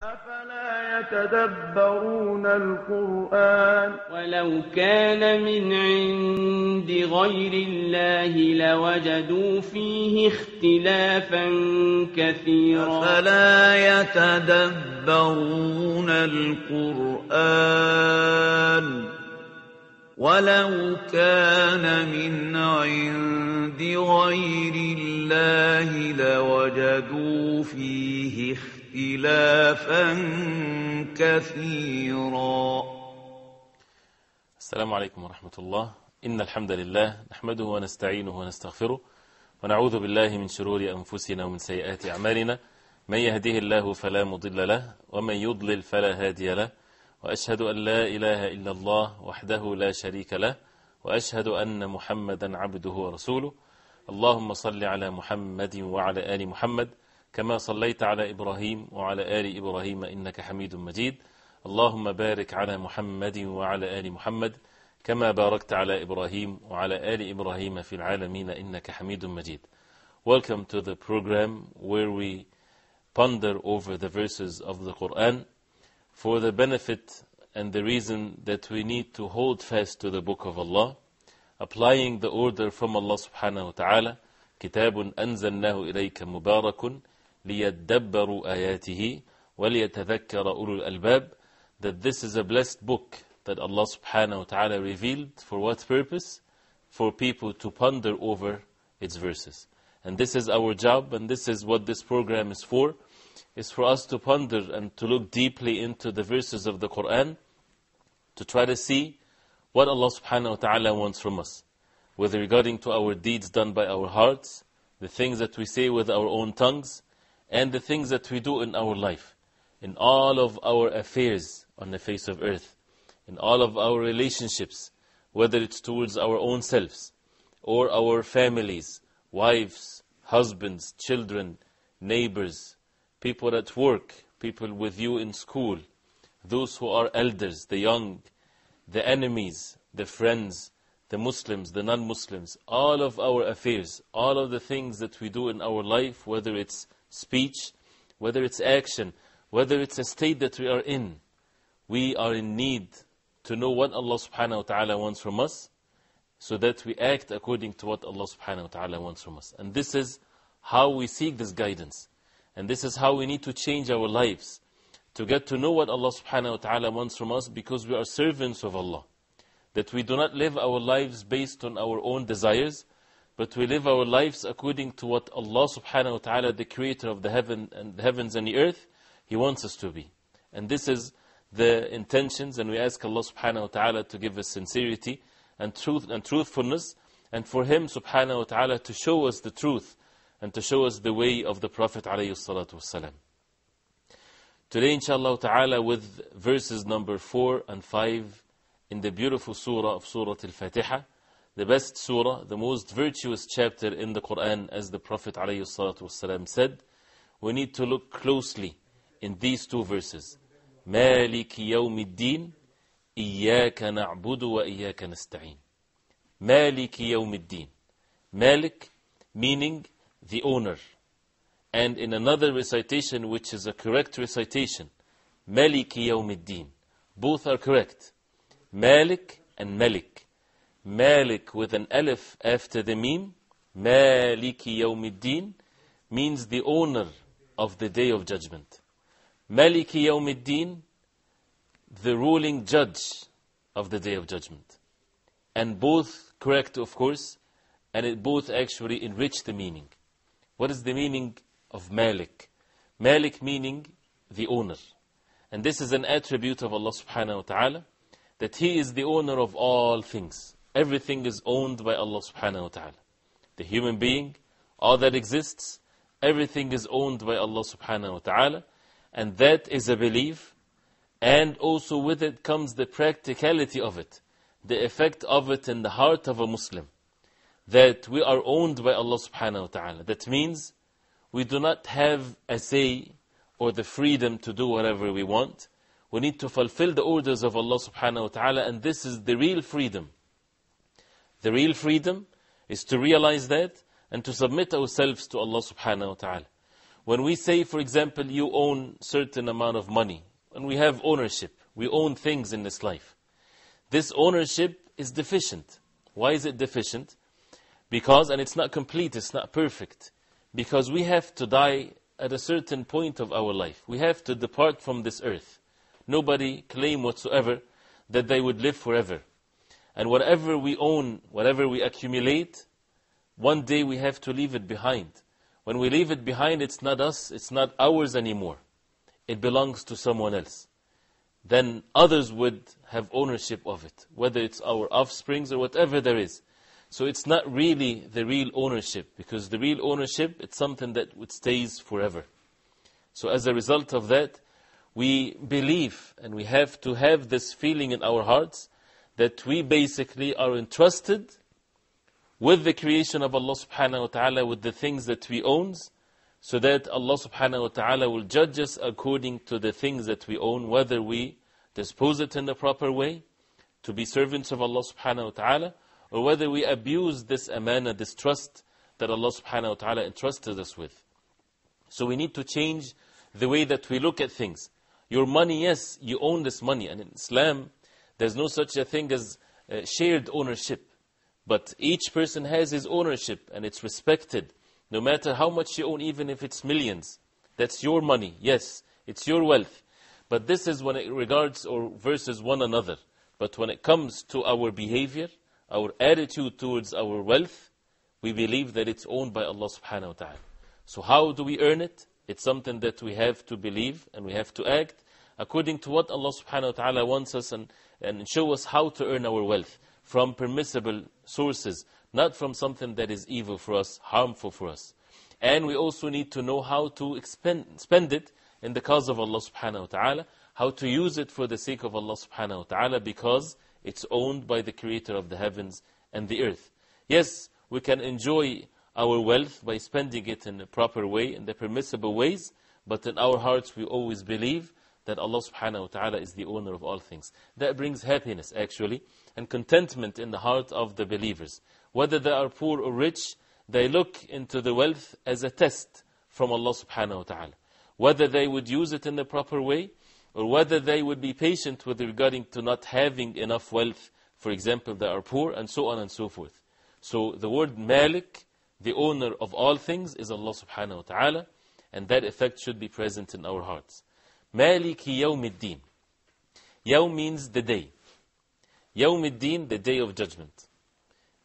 أفلا يتدبرون القرآن ولو كان من عند غير الله لوجدوا فيه اختلافا كثيرا أفلا يتدبرون القرآن ولو كان من عند غير الله لوجدوا فيه اختلافا كثيرا. السلام عليكم ورحمة الله. إن الحمد لله نحمده ونستعينه ونستغفره ونعوذ بالله من شرور أنفسنا ومن سيئات أعمالنا. من يهده الله فلا مضل له ومن يضلل فلا هادي له، وأشهد أن لا إله إلا الله وحده لا شريك له، وأشهد أن محمدا عبده ورسوله. اللهم صل على محمد وعلى آل محمد كما صليت على إبراهيم وعلى آل إبراهيم إنك حميد مجيد. اللهم بارك على محمد وعلى آل محمد كما باركت على إبراهيم وعلى آل إبراهيم في العالمين إنك حميد مجيد. Welcome to the program where we ponder over the verses of the Qur'an for the benefit and the reason that we need to hold fast to the book of Allah, applying the order from Allah subhanahu wa ta'ala, كتاب أنزلناه إليك مبارك ليدبروا آياته وليتذكر أولو الألباب, that this is a blessed book that Allah subhanahu wa ta'ala revealed. For what purpose? For people to ponder over its verses. And this is our job, and this is what this program is for us to ponder and to look deeply into the verses of the Qur'an, to try to see what Allah subhanahu wa ta'ala wants from us, whether regarding to our deeds done by our hearts, the things that we say with our own tongues, and the things that we do in our life, in all of our affairs on the face of earth, in all of our relationships, whether it's towards our own selves, or our families, wives, husbands, children, neighbors, people at work, people with you in school, those who are elders, the young, the enemies, the friends, the Muslims, the non-Muslims, all of our affairs, all of the things that we do in our life, whether it's speech, whether it's action, whether it's a state that we are in, we are in need to know what Allah subhanahu wa ta'ala wants from us, so that we act according to what Allah subhanahu wa ta'ala wants from us. And this is how we seek this guidance. And this is how we need to change our lives, to get to know what Allah subhanahu wa ta'ala wants from us, because we are servants of Allah. That we do not live our lives based on our own desires, but we live our lives according to what Allah subhanahu wa ta'ala, the creator of the heavens and the earth, He wants us to be. And this is the intentions, and we ask Allah subhanahu wa ta'ala to give us sincerity and truth and truthfulness, and for Him subhanahu wa ta'ala to show us the truth and to show us the way of the Prophet alayhi salatu wasalam. Today inshallah ta'ala with verses number 4 and 5 in the beautiful surah of Surah Al-Fatiha, the best surah, the most virtuous chapter in the Qur'an, as the Prophet alayhi salatu wasalam said. We need to look closely in these two verses. مالك يوم الدين إياك نعبد وإياك نستعين. مالك يوم الدين. Malik meaning the owner. And in another recitation, which is a correct recitation, Malik يوم الدين. Both are correct. Malik and Malik. Malik with an alif after the mim, Malik يوم الدين, means the owner of the day of judgment. Malik يوم الدين, the ruling judge of the day of judgment. And both correct, of course, and it both actually enrich the meaning. What is the meaning of Malik? Malik meaning the owner. And this is an attribute of Allah subhanahu wa ta'ala, that He is the owner of all things. Everything is owned by Allah subhanahu wa ta'ala. The human being, all that exists, everything is owned by Allah subhanahu wa ta'ala. And that is a belief, and also with it comes the practicality of it, the effect of it in the heart of a Muslim, that we are owned by Allah subhanahu wa ta'ala. That means we do not have a say or the freedom to do whatever we want. We need to fulfill the orders of Allah subhanahu wa ta'ala, and this is the real freedom. The real freedom is to realize that and to submit ourselves to Allah subhanahu wa ta'ala. When we say, for example, you own certain amount of money, and we have ownership, we own things in this life. This ownership is deficient. Why is it deficient? Because, and it's not complete, it's not perfect, because we have to die at a certain point of our life. We have to depart from this earth. Nobody claim whatsoever that they would live forever. And whatever we own, whatever we accumulate, one day we have to leave it behind. When we leave it behind, it's not us, it's not ours anymore. It belongs to someone else. Then others would have ownership of it, whether it's our offsprings or whatever there is. So it's not really the real ownership, because the real ownership, it's something that stays forever. So as a result of that, we believe, and we have to have this feeling in our hearts, that we basically are entrusted with the creation of Allah subhanahu wa ta'ala, with the things that we own, so that Allah subhanahu wa ta'ala will judge us according to the things that we own, whether we dispose it in the proper way, to be servants of Allah subhanahu wa ta'ala, or whether we abuse this amana, this trust that Allah subhanahu wa ta'ala entrusted us with. So we need to change the way that we look at things. Your money, yes, you own this money, and in Islam, there's no such a thing as shared ownership. But each person has his ownership, and it's respected. No matter how much you own, even if it's millions, that's your money. Yes, it's your wealth. But this is when it regards or versus one another. But when it comes to our behavior, our attitude towards our wealth, we believe that it's owned by Allah subhanahu wa ta'ala. So how do we earn it? It's something that we have to believe, and we have to act according to what Allah subhanahu wa ta'ala wants us, and show us how to earn our wealth from permissible sources, not from something that is evil for us, harmful for us. And we also need to know how to spend it in the cause of Allah subhanahu wa ta'ala, how to use it for the sake of Allah subhanahu wa ta'ala, because it's owned by the creator of the heavens and the earth. Yes, we can enjoy our wealth by spending it in the proper way, in the permissible ways, but in our hearts we always believe that Allah subhanahu wa ta'ala is the owner of all things. That brings happiness, actually, and contentment in the heart of the believers. Whether they are poor or rich, they look into the wealth as a test from Allah subhanahu wa ta'ala. Whether they would use it in the proper way, or whether they would be patient with regarding to not having enough wealth, for example, they are poor, and so on and so forth. So the word Malik, the owner of all things, is Allah subhanahu wa ta'ala, and that effect should be present in our hearts. Maliki Yawmiddin. Yawm means the day. Yawmiddin, the day of judgment.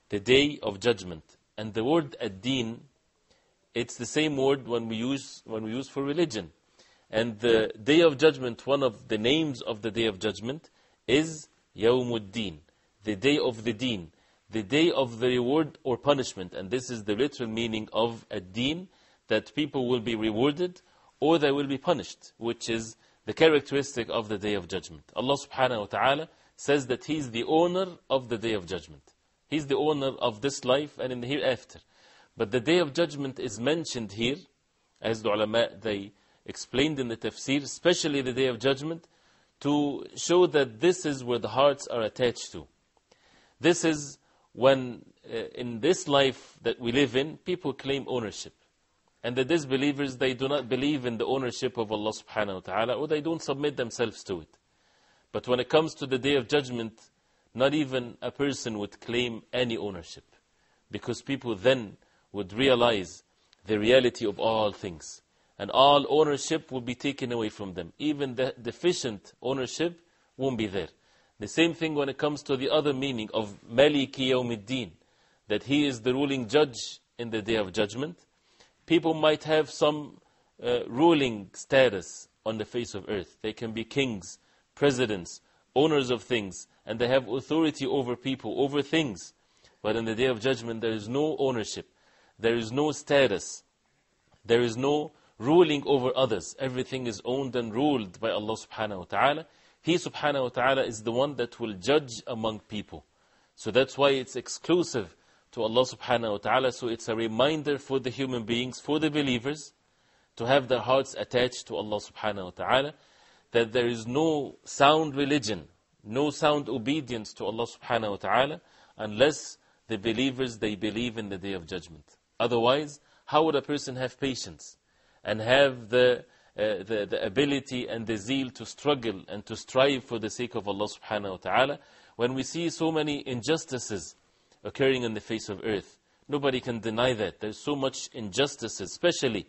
The day of judgment. And the word ad-din, it's the same word when we use for religion. And the day of judgment, one of the names of the day of judgment is Yawmuddin, the day of the deen, the day of the reward or punishment. And this is the literal meaning of ad-din, that people will be rewarded or they will be punished, which is the characteristic of the day of judgment. Allah subhanahu wa ta'ala says that He is the owner of the day of judgment. He is the owner of this life and in the hereafter. But the day of judgment is mentioned here, as the ulama, they explained in the tafsir, especially the day of judgment, to show that this is where the hearts are attached to. This is when, in this life that we live in, people claim ownership. And the disbelievers, they do not believe in the ownership of Allah subhanahu wa ta'ala, or they don't submit themselves to it. But when it comes to the day of judgment, not even a person would claim any ownership, because people then would realize the reality of all things, and all ownership will be taken away from them. Even the deficient ownership won't be there. The same thing when it comes to the other meaning of Maliki Yawmiddin, that He is the ruling judge in the day of judgment. People might have some ruling status on the face of earth. They can be kings, presidents, owners of things, and they have authority over people, over things. But in the day of judgment, there is no ownership. There is no status. There is no ruling over others. Everything is owned and ruled by Allah subhanahu wa ta'ala. He subhanahu wa ta'ala is the one that will judge among people. So that's why it's exclusive to Allah subhanahu wa ta'ala. So it's a reminder for the human beings, for the believers, to have their hearts attached to Allah subhanahu wa ta'ala, that there is no sound religion, no sound obedience to Allah subhanahu wa ta'ala, unless the believers, they believe in the day of judgment. Otherwise, how would a person have patience? and have the ability and the zeal to struggle and to strive for the sake of Allah subhanahu wa ta'ala, when we see so many injustices occurring on the face of earth. Nobody can deny that. There's so much injustice, especially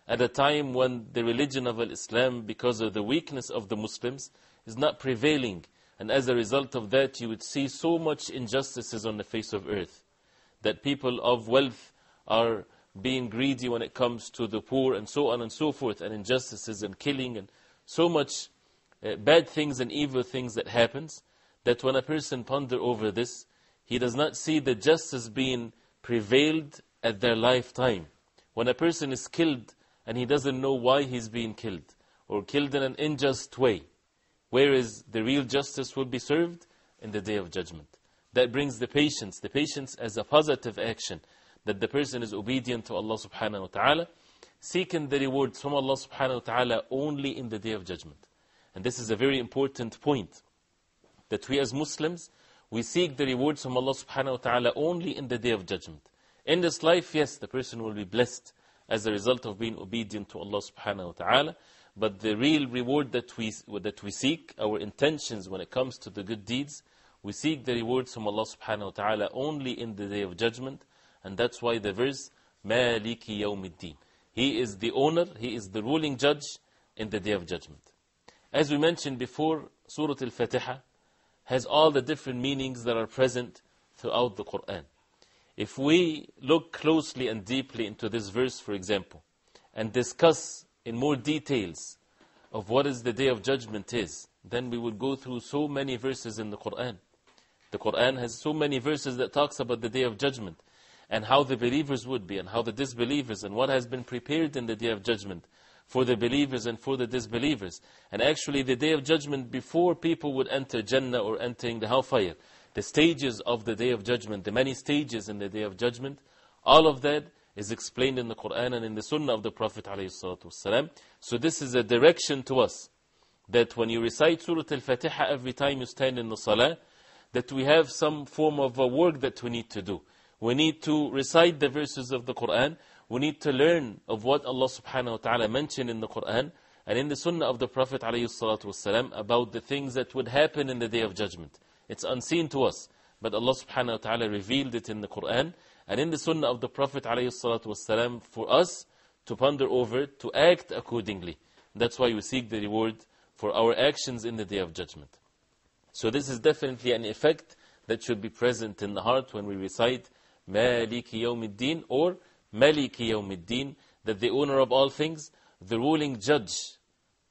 at a time when the religion of Islam, because of the weakness of the Muslims, is not prevailing. And as a result of that, you would see so much injustices on the face of earth, that people of wealth are being greedy when it comes to the poor, and so on and so forth, and injustices and killing, and so much bad things and evil things that happens, that when a person ponder over this, he does not see the justice being prevailed at their lifetime. When a person is killed and he doesn't know why he's being killed, or killed in an unjust way, where is the real justice will be served? In the Day of Judgment. That brings the patience as a positive action, that the person is obedient to Allah subhanahu wa ta'ala, seeking the rewards from Allah subhanahu wa ta'ala only in the Day of Judgment. And this is a very important point, that we as Muslims, we seek the rewards from Allah subhanahu wa ta'ala only in the Day of Judgment. In this life, yes, the person will be blessed as a result of being obedient to Allah subhanahu wa ta'ala, but the real reward that we seek, our intentions when it comes to the good deeds, we seek the rewards from Allah subhanahu wa ta'ala only in the Day of Judgment. And that's why the verse, Maliki Yawmiddin. He is the owner, He is the ruling judge in the Day of Judgment. As we mentioned before, Surah Al-Fatiha has all the different meanings that are present throughout the Qur'an. If we look closely and deeply into this verse, for example, and discuss in more details of what is the Day of Judgment is, then we would go through so many verses in the Qur'an. The Qur'an has so many verses that talks about the Day of Judgment, and how the believers would be, and how the disbelievers, and what has been prepared in the Day of Judgment for the believers and for the disbelievers. And actually the Day of Judgment, before people would enter Jannah or entering the hellfire, the stages of the Day of Judgment, the many stages in the Day of Judgment, all of that is explained in the Qur'an and in the Sunnah of the Prophet ﷺ. So this is a direction to us, that when you recite Surah Al-Fatiha every time you stand in the Salah, that we have some form of a work that we need to do. We need to recite the verses of the Qur'an. We need to learn of what Allah subhanahu wa ta'ala mentioned in the Qur'an and in the Sunnah of the Prophet ﷺ about the things that would happen in the Day of Judgment. It's unseen to us, but Allah subhanahu wa ta'ala revealed it in the Qur'an and in the Sunnah of the Prophet ﷺ for us to ponder over, to act accordingly. That's why we seek the reward for our actions in the Day of Judgment. So this is definitely an effect that should be present in the heart when we recite Maliki Yawmiddin or Maliki Yawmiddin, that the owner of all things, the ruling judge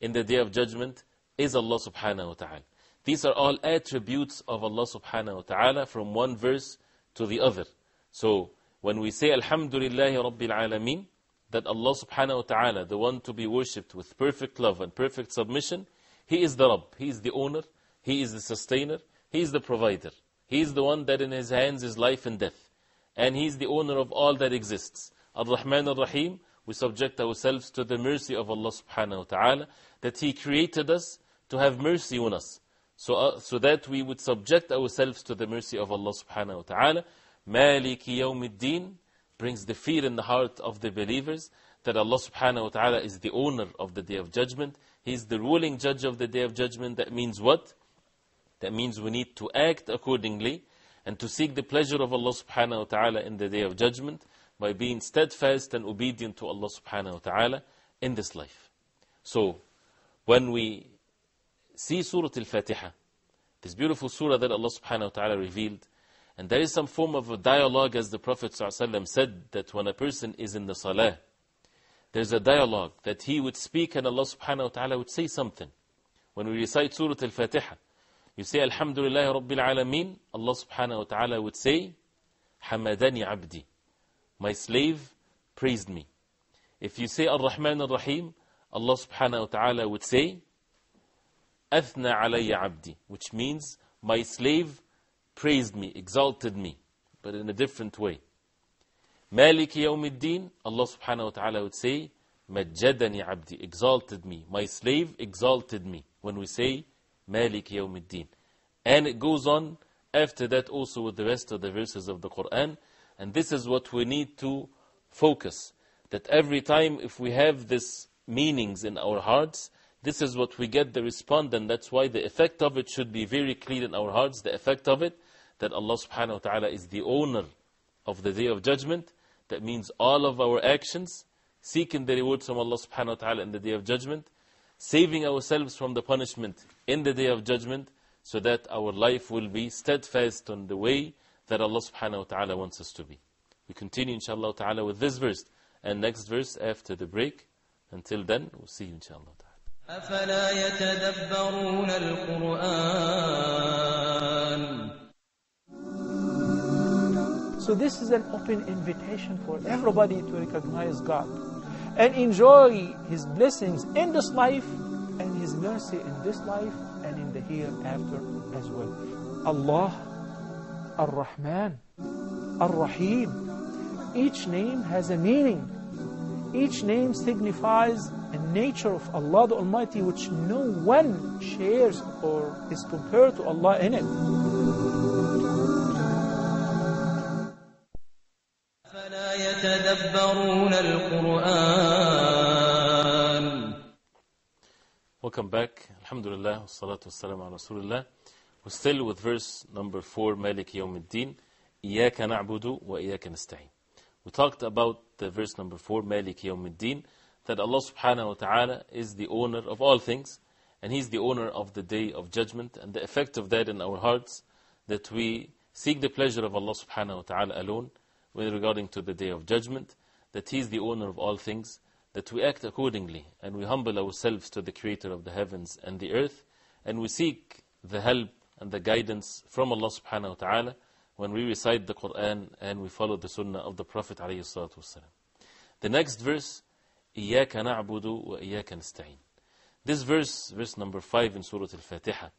in the Day of Judgment is Allah subhanahu wa ta'ala. These are all attributes of Allah subhanahu wa ta'ala from one verse to the other. So when we say Alhamdulillahi Rabbil Alameen, that Allah subhanahu wa ta'ala, the one to be worshipped with perfect love and perfect submission, He is the Rabb, He is the owner, He is the sustainer, He is the provider. He is the one that in His hands is life and death. And He is the owner of all that exists. Ar-Rahman Ar-Rahim, we subject ourselves to the mercy of Allah subhanahu wa ta'ala, that He created us to have mercy on us. So that we would subject ourselves to the mercy of Allah subhanahu wa ta'ala. Maliki Yawmiddin brings the fear in the heart of the believers that Allah subhanahu wa ta'ala is the owner of the Day of Judgment. He is the ruling judge of the Day of Judgment. That means what? That means we need to act accordingly and to seek the pleasure of Allah subhanahu wa ta'ala in the Day of Judgment by being steadfast and obedient to Allah subhanahu wa ta'ala in this life. So, when we see Surah Al-Fatiha, this beautiful surah that Allah subhanahu wa ta'ala revealed, and there is some form of a dialogue, as the Prophet ﷺ said, that when a person is in the Salah, there's a dialogue that he would speak and Allah subhanahu wa ta'ala would say something. When we recite Surah Al-Fatiha, you say Alhamdulillah Rabbil Alameen, Allah subhanahu wa ta'ala would say, Hamadani Abdi, my slave praised me. If you say Ar-Rahman Ar-Rahim, Allah subhanahu wa ta'ala would say, Athna alayya abdi, which means my slave praised me, exalted me, but in a different way. Maliki Yawmiddin, Allah subhanahu wa ta'ala would say, Majjadani abdi, exalted me, my slave exalted me, when we say Maliki Yawmiddin. And it goes on after that also with the rest of the verses of the Qur'an. And this is what we need to focus, that every time if we have this meanings in our hearts, this is what we get the response, and that's why the effect of it should be very clear in our hearts. The effect of it, that Allah subhanahu wa ta'ala is the owner of the Day of Judgment. That means all of our actions, seeking the rewards from Allah subhanahu wa ta'ala in the Day of Judgment, saving ourselves from the punishment in the Day of Judgment, so that our life will be steadfast on the way that Allah subhanahu wa ta'ala wants us to be. We continue inshallah ta'ala with this verse and next verse after the break. Until then, we'll see you inshallah ta'ala. أفلا يتدبرون القرآن. So this is an open invitation for everybody to recognize God and enjoy His blessings in this life and His mercy in this life and in the hereafter as well. Allah, Ar-Rahman, Ar-Rahim. Each name has a meaning. Each name signifies a nature of Allah the Almighty which no one shares or is compared to Allah in it. أفلا يتدبرون القرآن. Welcome back. Alhamdulillah, wassalatu wassalamu ala Rasulullah. We're still with verse number 4, Malik Yawmiddin, Iyaka na'budu wa iyaka nasta'in. We talked about the verse number 4, Malik Yawmiddin, that Allah subhanahu wa ta'ala is the owner of all things, and He's the owner of the Day of Judgment, and the effect of that in our hearts, that we seek the pleasure of Allah subhanahu wa ta'ala alone, with regarding to the Day of Judgment, that He is the owner of all things, that we act accordingly, and we humble ourselves to the Creator of the heavens and the earth, and we seek the help and the guidance from Allah subhanahu wa ta'ala when we recite the Qur'an and we follow the Sunnah of the Prophet alayhi salatu wasalam. The next verse, إِيَّاكَ نَعْبُدُ وَإِيَّاكَ نَسْتَعِينُ. This verse, verse number 5 in Surah Al-Fatiha,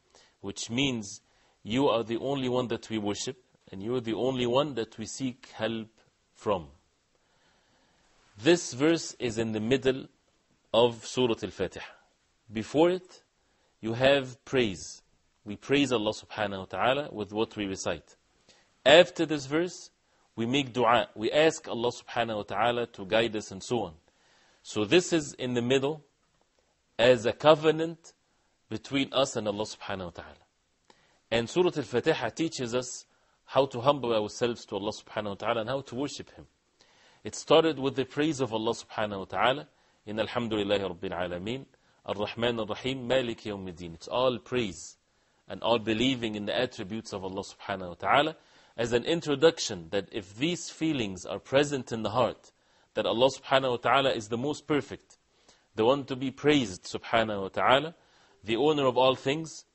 which means you are the only one that we worship, and you are the only one that we seek help from. This verse is in the middle of Surah Al-Fatiha. Before it, you have praise. We praise Allah subhanahu wa ta'ala with what we recite. After this verse, we make dua. We ask Allah subhanahu wa ta'ala to guide us and so on. So this is in the middle as a covenant between us and Allah subhanahu wa ta'ala. And Surah Al-Fatiha teaches us how to humble ourselves to Allah subhanahu wa ta'ala and how to worship Him. It started with the praise of Allah subhanahu wa ta'ala in Alhamdulillahi Rabbil Alameen, Ar-Rahman Ar-Rahim, Malik Yawmiddin. It's all praise and all believing in the attributes of Allah subhanahu wa ta'ala as an introduction that if these feelings are present in the heart, that Allah subhanahu wa ta'ala is the most perfect, the one to be praised subhanahu wa ta'ala, the owner of all things,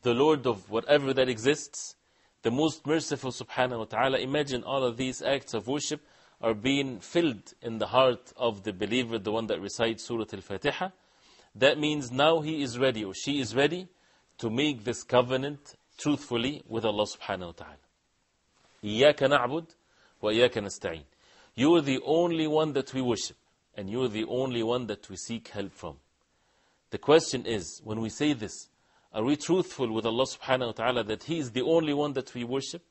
the Lord of whatever that exists, the most merciful subhanahu wa ta'ala. Imagine all of these acts of worship are being filled in the heart of the believer, the one that recites Surah Al-Fatiha. That means now he is ready or she is ready to make this covenant truthfully with Allah subhanahu wa ta'ala. إِيَّاكَ نَعْبُدْ وَإِيَّاكَ نَسْتَعِينُ. You are the only one that we worship, and you are the only one that we seek help from. The question is, when we say this, are we truthful with Allah subhanahu wa ta'ala that He is the only one that we worship?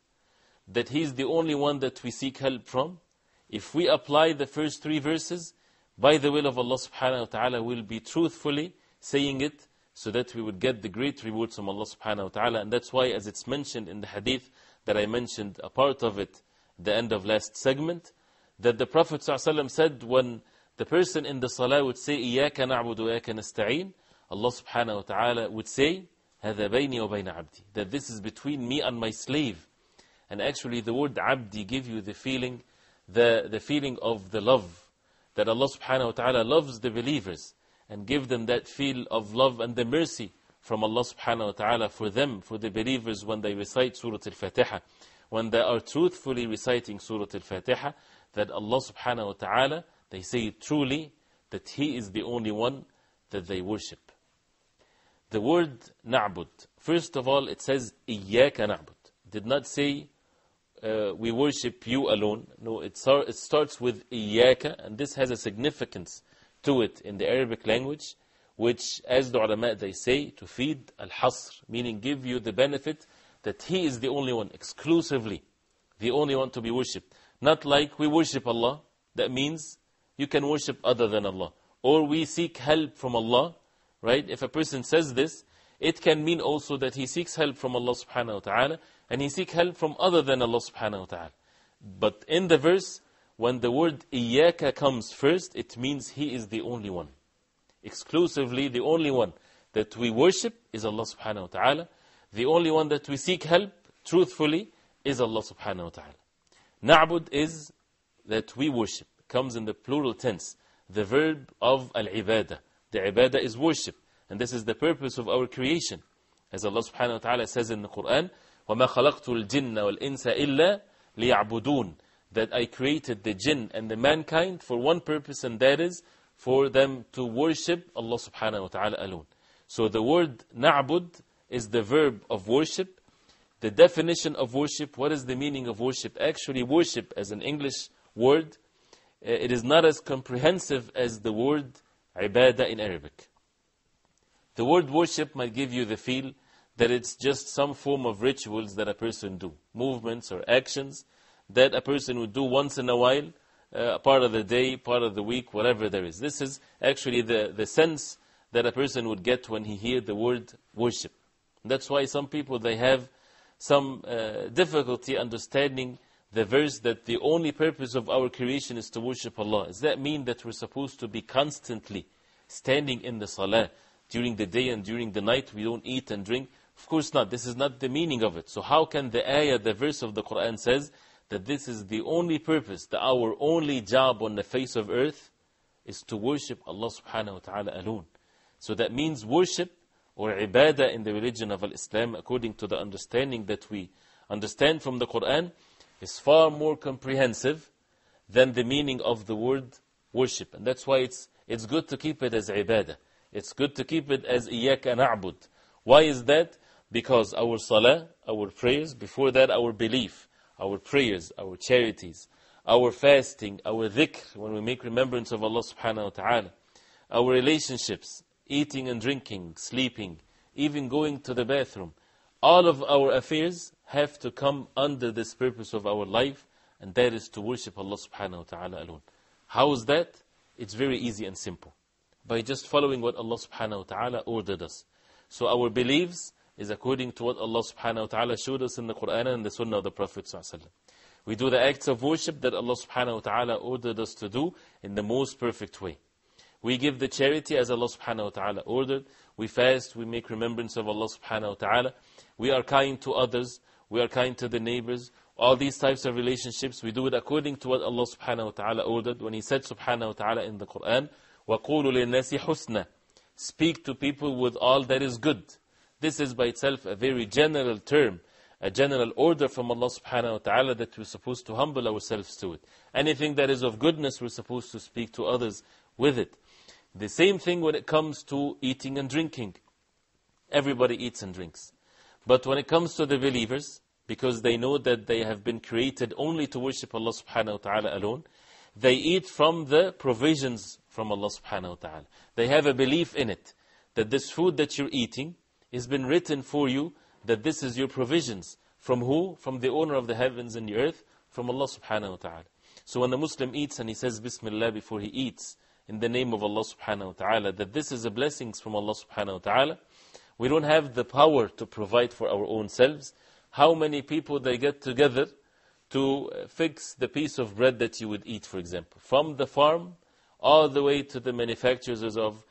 That He is the only one that we seek help from? If we apply the first 3 verses, by the will of Allah subhanahu wa ta'ala, we'll be truthfully saying it so that we would get the great rewards from Allah subhanahu wa ta'ala. And that's why, as it's mentioned in the hadith that I mentioned a part of it at the end of last segment, that the Prophet ﷺ said when the person in the salah would say, إِيَّاكَ نَعْبُدُ وَإِيَّاكَ نَسْتَعِينُ, Allah subhanahu wa ta'ala would say, هَذَا بَيْنِي وَبَيْنَ عَبْدِي, that this is between me and my slave. And actually the word abdi give you the feeling, the feeling of the love, that Allah subhanahu wa ta'ala loves the believers and give them that feel of love and the mercy from Allah subhanahu wa ta'ala for them, for the believers when they recite Surah Al-Fatiha, when they are truthfully reciting Surah Al-Fatiha, that Allah subhanahu wa ta'ala, they say truly that He is the only one that they worship. The word na'bud, first of all it says إِيَّاكَ نَعْبُدْ. It did not say we worship you alone. No, it starts with إِيَّاكَ, and this has a significance to it in the Arabic language, which, as the ulama they say, to feed al-hasr, meaning give you the benefit that He is the only one, exclusively the only one to be worshipped. Not like we worship Allah, that means you can worship other than Allah. Or we seek help from Allah, right? If a person says this, it can mean also that he seeks help from Allah subhanahu wa ta'ala, and he seeks help from other than Allah subhanahu wa ta'ala. But in the verse, when the word إِيَّاكَ comes first, it means He is the only one. Exclusively the only one that we worship is Allah subhanahu wa ta'ala. The only one that we seek help, truthfully, is Allah subhanahu wa ta'ala. Na'bud is that we worship. Comes in the plural tense. The verb of al-ibadah. The ibadah is worship. And this is the purpose of our creation. As Allah subhanahu wa ta'ala says in the Qur'an, وَمَا خَلَقْتُ الْجِنَّ وَالْإِنسَ إِلَّا لِيَعْبُدُونَ. That I created the jinn and the mankind for one purpose, and that is for them to worship Allah subhanahu wa ta'ala alone. So the word na'bud is the verb of worship. The definition of worship, what is the meaning of worship? Actually, worship as an English word, it is not as comprehensive as the word ibadah in Arabic. The word worship might give you the feel that it's just some form of rituals that a person do, movements or actions that a person would do once in a while, part of the day, part of the week, whatever there is. This is actually the sense that a person would get when he hears the word worship. That's why some people, they have some difficulty understanding the verse that the only purpose of our creation is to worship Allah. Does that mean that we're supposed to be constantly standing in the salah during the day and during the night? We don't eat and drink? Of course not. This is not the meaning of it. So how can the ayah, the verse of the Qur'an says that this is the only purpose, that our only job on the face of earth is to worship Allah subhanahu wa ta'ala alone? So that means worship or ibadah in the religion of Islam, according to the understanding that we understand from the Qur'an, is far more comprehensive than the meaning of the word worship. And that's why it's good to keep it as ibadah. It's good to keep it as إِيَّاكَ نَعْبُدْ. Why is that? Because our salah, our prayers, before that our belief, our prayers, our charities, our fasting, our dhikr, when we make remembrance of Allah subhanahu wa ta'ala, our relationships, eating and drinking, sleeping, even going to the bathroom, all of our affairs have to come under this purpose of our life, and that is to worship Allah subhanahu wa ta'ala alone. How is that? It's very easy and simple. By just following what Allah subhanahu wa ta'ala ordered us. So our beliefs is according to what Allah subhanahu wa ta'ala showed us in the Qur'an and the Sunnah of the Prophet sallallahu alaihi wasallam. We do the acts of worship that Allah subhanahu wa ta'ala ordered us to do in the most perfect way. We give the charity as Allah subhanahu wa ta'ala ordered. We fast, we make remembrance of Allah subhanahu wa ta'ala. We are kind to others. We are kind to the neighbors. All these types of relationships, we do it according to what Allah subhanahu wa ta'ala ordered. When He said subhanahu wa ta'ala in the Qur'an, وَقُولُوا لِلنَّاسِ حُسْنًا. Speak to people with all that is good. This is by itself a very general term, a general order from Allah subhanahu wa ta'ala that we're supposed to humble ourselves to it. Anything that is of goodness, we're supposed to speak to others with it. The same thing when it comes to eating and drinking. Everybody eats and drinks. But when it comes to the believers, because they know that they have been created only to worship Allah subhanahu wa ta'ala alone, they eat from the provisions from Allah subhanahu wa ta'ala. They have a belief in it, that this food that you're eating has been written for you, that this is your provisions. From who? From the owner of the heavens and the earth, from Allah subhanahu wa ta'ala. So when the Muslim eats and he says Bismillah before he eats, in the name of Allah subhanahu wa ta'ala, that this is a blessing from Allah subhanahu wa ta'ala, we don't have the power to provide for our own selves. How many people they get together to fix the piece of bread that you would eat, for example, from the farm all the way to the manufacturers of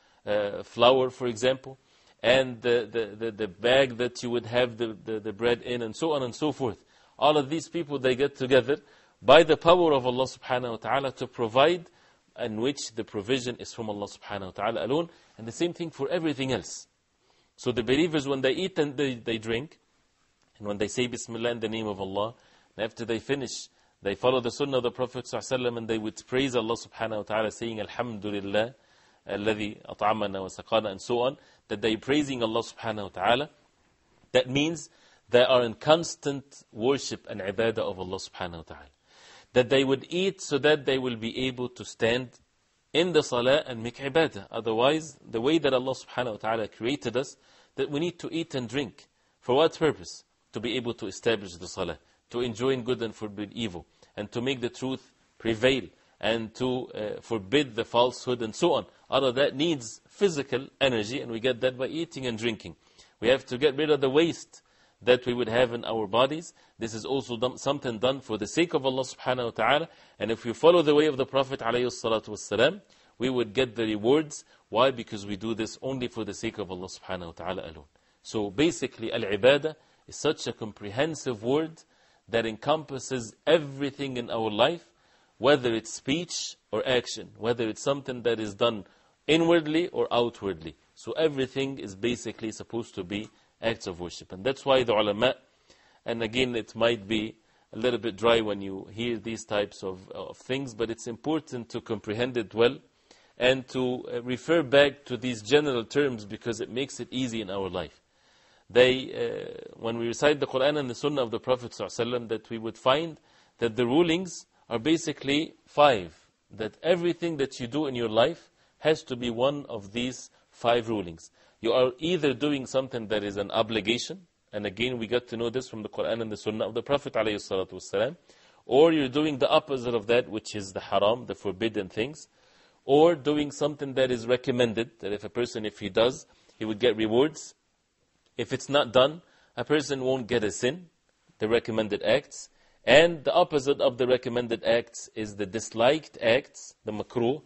flour, for example, and the bag that you would have the bread in, and so on and so forth. All of these people, they get together by the power of Allah subhanahu wa ta'ala to provide, in which the provision is from Allah subhanahu wa ta'ala alone, and the same thing for everything else. So the believers, when they eat and they drink, and when they say Bismillah in the name of Allah, and after they finish, they follow the Sunnah of the Prophet ﷺ, and they would praise Allah subhanahu wa ta'ala, saying Alhamdulillah, alladhi at'amana wa saqana, and so on, that they praising Allah subhanahu wa ta'ala. That means they are in constant worship and ibadah of Allah subhanahu wa ta'ala. That they would eat so that they will be able to stand in the salah and make ibadah. Otherwise, the way that Allah subhanahu wa ta'ala created us, that we need to eat and drink. For what purpose? To be able to establish the salah, to enjoin good and forbid evil, and to make the truth prevail, and to forbid the falsehood and so on. All of that needs physical energy, and we get that by eating and drinking. We have to get rid of the waste that we would have in our bodies. This is also something done for the sake of Allah subhanahu wa ta'ala. And if we follow the way of the Prophet alayhi salatu wasalam, we would get the rewards. Why? Because we do this only for the sake of Allah subhanahu wa ta'ala alone. So basically, al-ibadah is such a comprehensive word that encompasses everything in our life, whether it's speech or action, whether it's something that is done inwardly or outwardly. So everything is basically supposed to be acts of worship. And that's why the ulama, and again it might be a little bit dry when you hear these types of things, but it's important to comprehend it well and to refer back to these general terms, because it makes it easy in our life. When we recite the Qur'an and the Sunnah of the Prophet ﷺ, that we would find that the rulings are basically 5. That everything that you do in your life has to be one of these 5 rulings. You are either doing something that is an obligation, and again we get to know this from the Qur'an and the Sunnah of the Prophet ﷺ, or you're doing the opposite of that, which is the haram, the forbidden things, or doing something that is recommended, that if a person, if he does, he would get rewards. If it's not done, a person won't get a sin, the recommended acts. And the opposite of the recommended acts is the disliked acts, the makruh.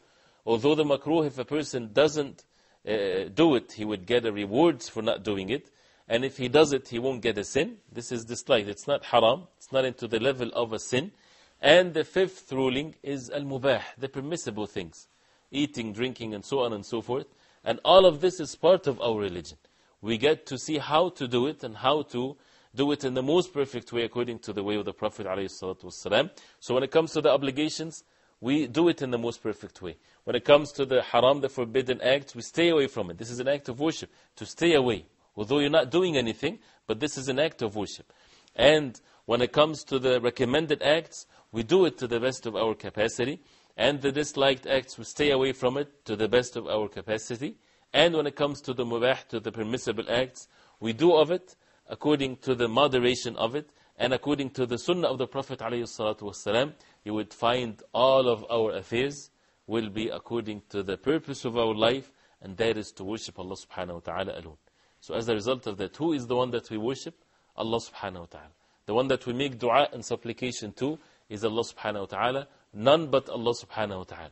Although the makruh, if a person doesn't do it, he would get a rewards for not doing it. And if he does it, he won't get a sin. This is disliked. It's not haram. It's not into the level of a sin. And the 5th ruling is al-mubah, the permissible things. Eating, drinking, and so on and so forth. And all of this is part of our religion. We get to see how to do it and how to do it in the most perfect way according to the way of the Prophet ﷺ. So when it comes to the obligations, we do it in the most perfect way. When it comes to the haram, the forbidden acts, we stay away from it. This is an act of worship, to stay away. Although you're not doing anything, but this is an act of worship. And when it comes to the recommended acts, we do it to the best of our capacity. And the disliked acts, we stay away from it to the best of our capacity. And when it comes to the mubah, to the permissible acts, we do of it according to the moderation of it, and according to the sunnah of the Prophet ﷺ, you would find all of our affairs will be according to the purpose of our life, and that is to worship Allah subhanahu wa ta'ala alone. So as a result of that, who is the one that we worship? Allah subhanahu wa ta'ala. The one that we make dua and supplication to is Allah subhanahu wa ta'ala, none but Allah subhanahu wa ta'ala.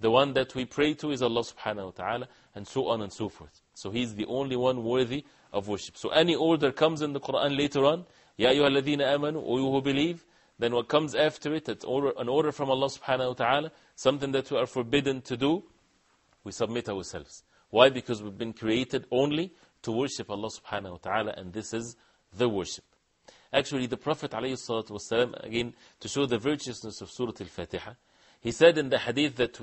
The one that we pray to is Allah subhanahu wa ta'ala, and so on and so forth. So He's the only one worthy of worship. So any order comes in the Qur'an later on, Ya ayyuha alladhina amanu, O you who believe, then what comes after it, it's an order from Allah subhanahu wa ta'ala, something that we are forbidden to do, we submit ourselves. Why? Because we've been created only to worship Allah subhanahu wa ta'ala, and this is the worship. Actually, the Prophet ﷺ, again, to show the virtuousness of Surah Al-Fatiha, he said in the hadith that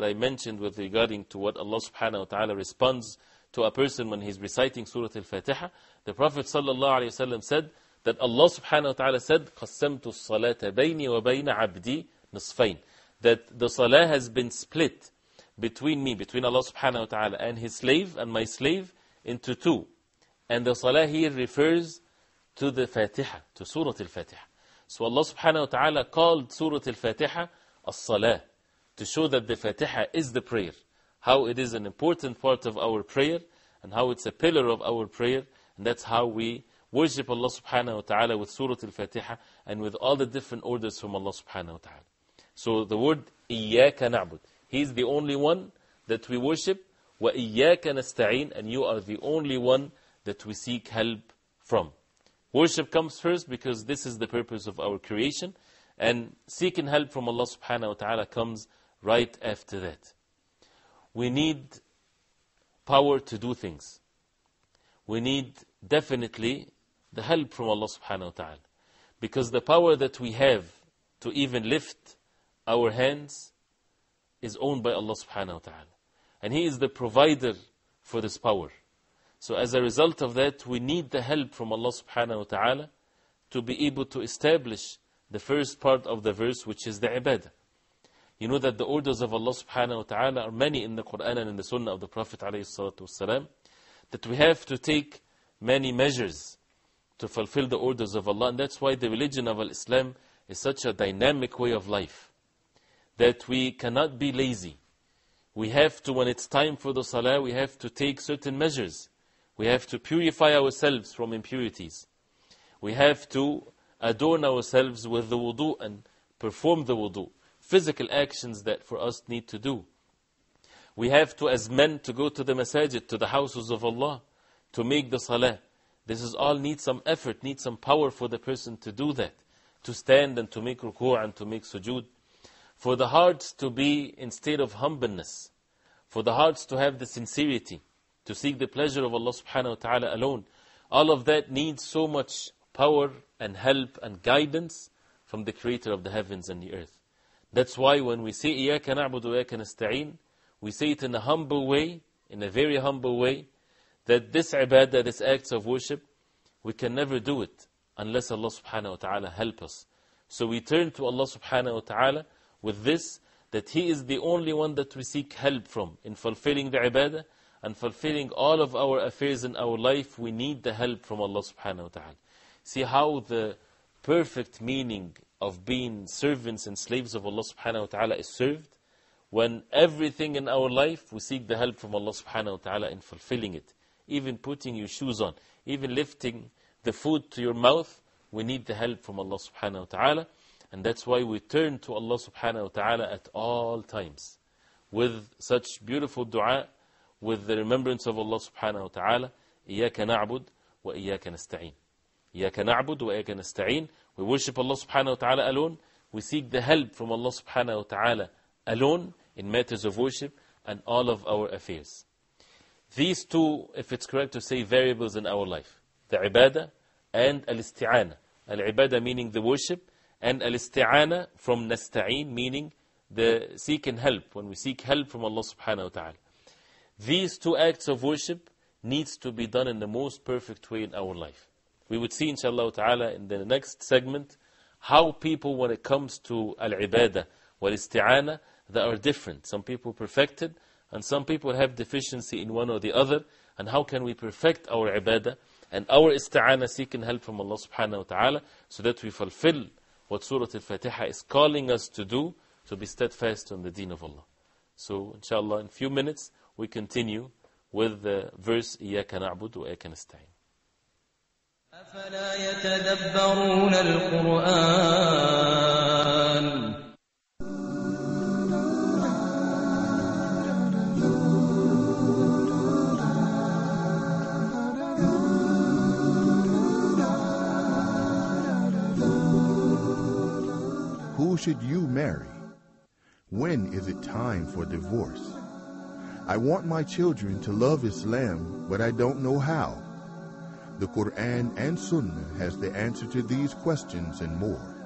I mentioned with regarding to what Allah subhanahu wa ta'ala responds to a person when he's reciting Surah Al-Fatiha, the Prophet ﷺ said that Allah subhanahu wa ta'ala said, قَسَّمْتُ الصَّلَاةَ بَيْنِي وَبَيْنَ عَبْدِي نِصْفَيْن, that the salah has been split between me, between Allah subhanahu wa ta'ala and His slave, and my slave, into 2. And the salah here refers to the Fatiha, to Surah Al-Fatiha. So Allah subhanahu wa ta'ala called Surah Al-Fatiha as-salah, to show that the Fatiha is the prayer, how it is an important part of our prayer, and how it's a pillar of our prayer, and that's how we worship Allah subhanahu wa ta'ala with Surah Al-Fatiha, and with all the different orders from Allah subhanahu wa ta'ala. So the word إِيَّاكَ نَعْبُدُ, He's the only one that we worship, وَإِيَّاكَ نَسْتَعِينَ, and you are the only one that we seek help from. Worship comes first because this is the purpose of our creation, and seeking help from Allah subhanahu wa ta'ala comes right after that. We need power to do things. We need definitely the help from Allah subhanahu wa ta'ala. Because the power that we have to even lift our hands is owned by Allah subhanahu wa ta'ala. And He is the provider for this power. So as a result of that, we need the help from Allah subhanahu wa ta'ala to be able to establish the first part of the verse, which is the ibadah. You know that the orders of Allah subhanahu wa ta'ala are many in the Qur'an and in the Sunnah of the Prophet alayhi salatu wasalam, that we have to take many measures to fulfill the orders of Allah. And that's why the religion of Islam is such a dynamic way of life. that we cannot be lazy. We have to, when it's time for the salah, we have to take certain measures. We have to purify ourselves from impurities. We have to adorn ourselves with the wudu and perform the wudu. Physical actions that for us need to do. We have to, as men, to go to the masajid, to the houses of Allah, to make the salah. This is all needs some effort, needs some power for the person to do that. To stand and to make ruku' and to make sujood. For the hearts to be in state of humbleness. For the hearts to have the sincerity. To seek the pleasure of Allah subhanahu wa ta'ala alone. All of that needs so much power and help and guidance from the Creator of the heavens and the earth. That's why when we say إِيَّاكَ نَعْبُدُ وَإِيَّاكَ نَسْتَعِينُ, we say it in a humble way, in a very humble way, that this ibadah, this acts of worship, we can never do it unless Allah subhanahu wa ta'ala help us. So we turn to Allah subhanahu wa ta'ala with this, that He is the only one that we seek help from in fulfilling the ibadah and fulfilling all of our affairs in our life. We need the help from Allah subhanahu wa ta'ala. See how the perfect meaning of being servants and slaves of Allah subhanahu wa ta'ala is served? When everything in our life, we seek the help from Allah subhanahu wa ta'ala in fulfilling it. Even putting your shoes on, even lifting the food to your mouth, we need the help from Allah subhanahu wa ta'ala. And that's why we turn to Allah subhanahu wa ta'ala at all times. With such beautiful dua, with the remembrance of Allah subhanahu wa ta'ala, إِيَّاكَ نَعْبُدُ وَإِيَّاكَ نَسْتَعِينُ. إِيَّاكَ نَعْبُدُ وَإِيَّاكَ نَسْتَعِينُ. We worship Allah subhanahu wa ta'ala alone. We seek the help from Allah subhanahu wa ta'ala alone in matters of worship and all of our affairs. These two, if it's correct to say, variables in our life. The ibadah and al-isti'ana. Al-ibadah meaning the worship, and al-isti'ana from nasta'in meaning the seeking help, when we seek help from Allah subhanahu wa ta'ala. These two acts of worship needs to be done in the most perfect way in our life. We would see inshallah ta'ala in the next segment how people, when it comes to al-ibadah wal-isti'ana, that are different. Some people perfected and some people have deficiency in one or the other, and how can we perfect our ibadah and our isti'ana, seeking help from Allah subhanahu wa ta'ala, so that we fulfill what Surah Al-Fatiha is calling us to do, to be steadfast on the deen of Allah. So inshallah in a few minutes we continue with the verse إِيَّاكَ نَعْبُدُ وَإِيَّاكَ نَسْتَعِينُ. أَفَلَا يَتَدَبَّرُونَ الْقُرْآنَ Who should you marry? When is it time for divorce? I want my children to love Islam, but I don't know how. The Qur'an and Sunnah has the answer to these questions and more.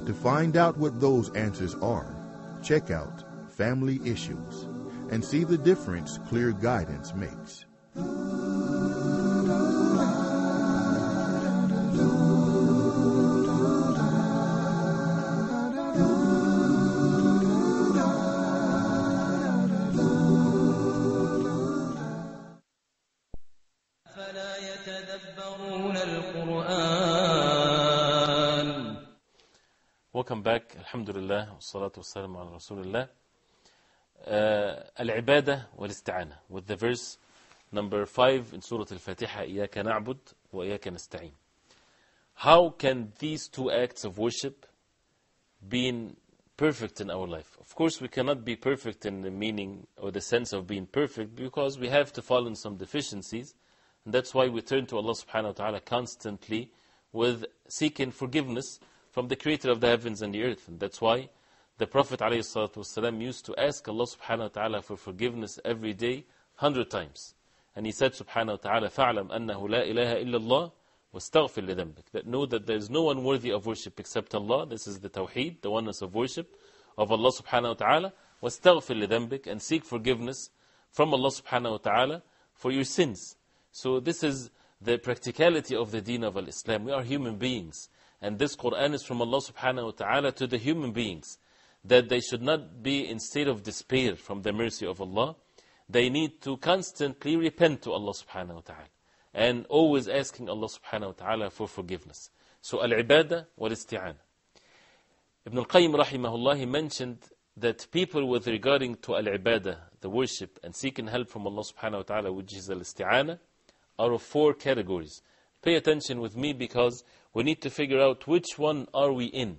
To find out what those answers are, check out Family Issues and see the difference clear guidance makes. Welcome back. Alhamdulillah. Wassalatu wassalamu ala Rasulullah. Al-ibadah wal-isti'ana. With the verse number 5 in Surah Al-Fatiha, إِيَّاكَ نَعْبُدُ وَإِيَّاكَ نَسْتَعِينُ. How can these two acts of worship be perfect in our life? Of course, we cannot be perfect in the meaning or the sense of being perfect, because we have to fall in some deficiencies. And that's why we turn to Allah subhanahu wa ta'ala constantly with seeking forgiveness from the Creator of the heavens and the earth. And that's why the Prophet ﷺ used to ask Allah subhanahu wa ta'ala for forgiveness every day 100 times. And he said subhanahu wa ta'ala, فَعْلَمْ أَنَّهُ لَا إِلَهَ إِلَّا اللَّهِ وَاسْتَغْفِرْ لِذَنْبِكَ. That know that there is no one worthy of worship except Allah. This is the tawheed, the oneness of worship of Allah subhanahu wa ta'ala. وَاسْتَغْفِرْ لِذَنْبِكَ. And seek forgiveness from Allah subhanahu wa ta'ala for your sins. So this is the practicality of the deen of Islam. We are human beings. And this Qur'an is from Allah subhanahu wa ta'ala to the human beings, that they should not be in state of despair from the mercy of Allah. They need to constantly repent to Allah subhanahu wa ta'ala, and always asking Allah subhanahu wa ta'ala for forgiveness. So al-ibadah wal-isti'ana. Ibn al-Qayyim rahimahullah, he mentioned that people with regarding to al-ibadah, the worship and seeking help from Allah subhanahu wa ta'ala, which is al-isti'anah, are of 4 categories. Pay attention with me, because we need to figure out which one are we in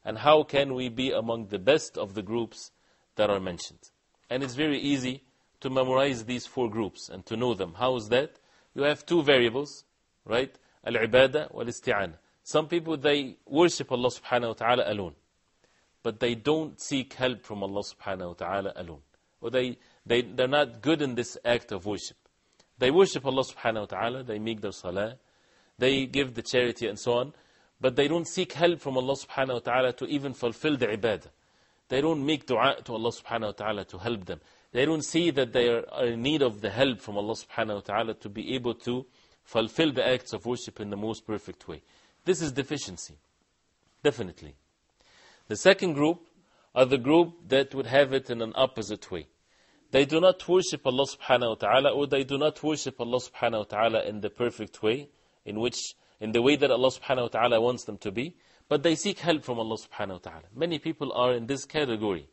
and how can we be among the best of the groups that are mentioned. And it's very easy to memorize these 4 groups and to know them. How is that? You have 2 variables, right? Al-ibadah wal-isti'anah. Some people, they worship Allah subhanahu wa ta'ala alone, but they don't seek help from Allah subhanahu wa ta'ala alone. Or they're not good in this act of worship. They worship Allah subhanahu wa ta'ala, they make their salah, they give the charity and so on, but they don't seek help from Allah subhanahu wa ta'ala to even fulfill the ibadah. They don't make dua to Allah subhanahu wa ta'ala to help them. They don't see that they are in need of the help from Allah subhanahu wa ta'ala to be able to fulfill the acts of worship in the most perfect way. This is deficiency, definitely. The second group are the group that would have it in an opposite way. They do not worship Allah subhanahu wa ta'ala, or they do not worship Allah subhanahu wa ta'ala in the perfect way, in the way that Allah subhanahu wa ta'ala wants them to be, but they seek help from Allah subhanahu wa ta'ala. Many people are in this category.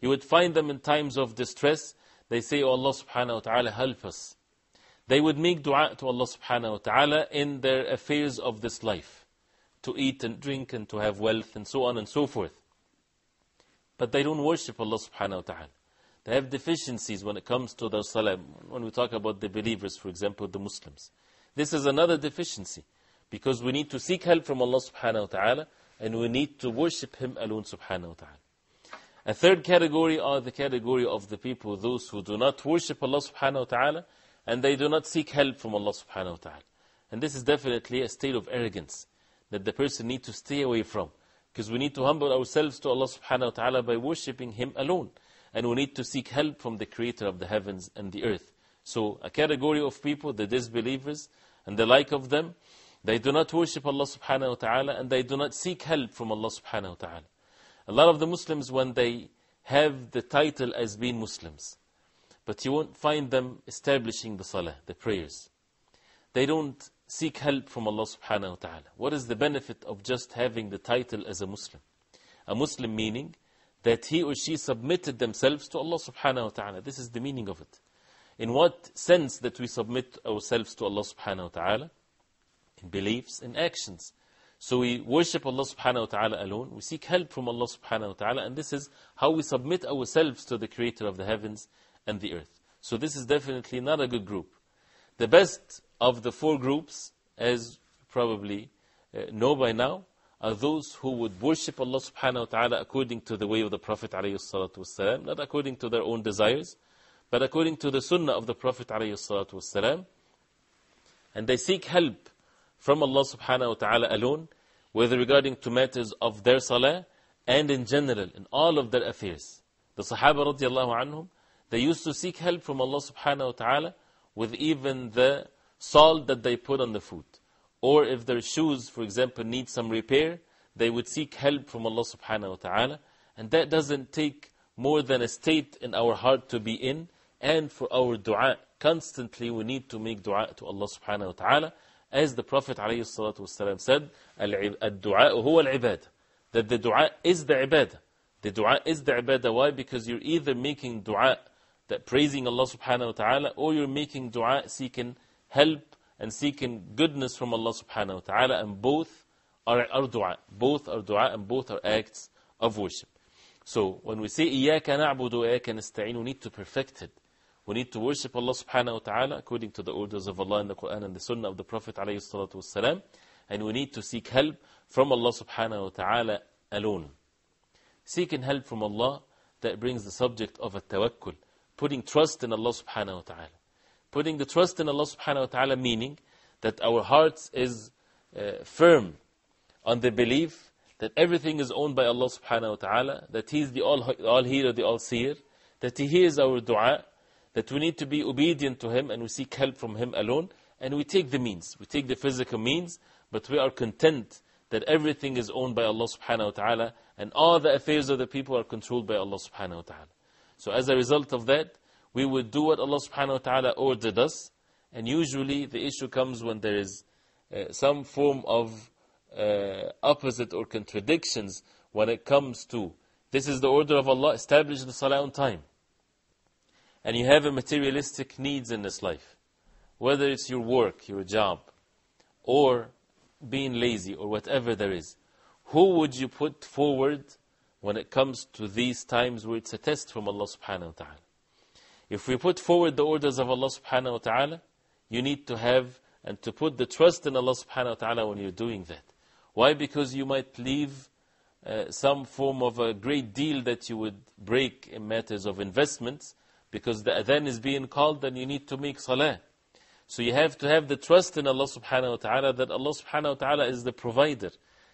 You would find them in times of distress, they say, "Oh Allah subhanahu wa ta'ala, help us." They would make dua to Allah subhanahu wa ta'ala in their affairs of this life, to eat and drink and to have wealth and so on and so forth. But they don't worship Allah subhanahu wa ta'ala. They have deficiencies when it comes to their salah. When we talk about the believers, for example, the Muslims. This is another deficiency, because we need to seek help from Allah subhanahu wa ta'ala, and we need to worship Him alone subhanahu wa ta'ala. A third category are the category of the people, those who do not worship Allah subhanahu wa ta'ala, and they do not seek help from Allah subhanahu wa ta'ala. And this is definitely a state of arrogance that the person needs to stay away from, because we need to humble ourselves to Allah subhanahu wa ta'ala by worshipping Him alone, and we need to seek help from the Creator of the heavens and the earth. So a category of people, the disbelievers and the like of them, they do not worship Allah subhanahu wa ta'ala, and they do not seek help from Allah subhanahu wa ta'ala. A lot of the Muslims, when they have the title as being Muslims, but you won't find them establishing the salah, the prayers. They don't seek help from Allah subhanahu wa ta'ala. What is the benefit of just having the title as a Muslim? A Muslim meaning that he or she submitted themselves to Allah subhanahu wa ta'ala. This is the meaning of it. In what sense that we submit ourselves to Allah subhanahu wa ta'ala? In beliefs, in actions. So we worship Allah subhanahu wa ta'ala alone, we seek help from Allah subhanahu wa ta'ala, and this is how we submit ourselves to the Creator of the heavens and the earth. So this is definitely not a good group. The best of the 4 groups, as you probably know by now, are those who would worship Allah subhanahu wa ta'ala according to the way of the Prophet alayhi salatu wasalam, not according to their own desires, but according to the sunnah of the Prophet alayhi salatu wasalam. And they seek help from Allah subhanahu wa ta'ala alone, with regarding to matters of their salah, and in general, in all of their affairs. The Sahaba radiallahu anhum, they used to seek help from Allah subhanahu wa ta'ala with even the salt that they put on the food. Or if their shoes, for example, need some repair, they would seek help from Allah subhanahu wa ta'ala. And that doesn't take more than a state in our heart to be in, and for our dua. Constantly we need to make dua to Allah subhanahu wa ta'ala. As the Prophet ﷺ said, الدعاء هو العبادة. That the dua is the ibadah. The dua is the ibadah. Why? Because you're either making dua, that praising Allah subhanahu wa ta'ala, or you're making dua seeking help and seeking goodness from Allah subhanahu wa ta'ala, and both are dua. Both are dua, and both are acts of worship. So when we say إِيَّاكَ نَعْبُدُ وَإِيَّاكَ نَسْتَعِينُ, we need to perfect it. We need to worship Allah subhanahu wa ta'ala according to the orders of Allah in the Qur'an and the Sunnah of the Prophet alayhi salatu wasalam. And we need to seek help from Allah subhanahu wa ta'ala alone. Seeking help from Allah, that brings the subject of a tawakkul, putting trust in Allah subhanahu wa ta'ala. Putting the trust in Allah subhanahu wa ta'ala, meaning that our hearts is firm on the belief that everything is owned by Allah subhanahu wa ta'ala, that He is the all-hearer, the all-seer, that He hears our dua, that we need to be obedient to Him, and we seek help from Him alone, and we take the means, we take the physical means, but we are content that everything is owned by Allah subhanahu wa ta'ala, and all the affairs of the people are controlled by Allah subhanahu wa ta'ala. So as a result of that, we would do what Allah subhanahu wa ta'ala ordered us, and usually the issue comes when there is some form of opposite or contradictions when it comes to This is the order of Allah, establish the salah on time. And you have a materialistic needs in this life, whether it's your work, your job, or being lazy, or whatever there is. Who would you put forward when it comes to these times where it's a test from Allah subhanahu wa ta'ala? If we put forward the orders of Allah subhanahu wa ta'ala, you need to have and to put the trust in Allah subhanahu wa ta'ala when you're doing that. Why? Because you might leave some form of a great deal that you would break in matters of investments, because the adhan is being called and you need to make salah. So you have to have the trust in Allah subhanahu wa ta'ala that Allah subhanahu wa ta'ala is the provider,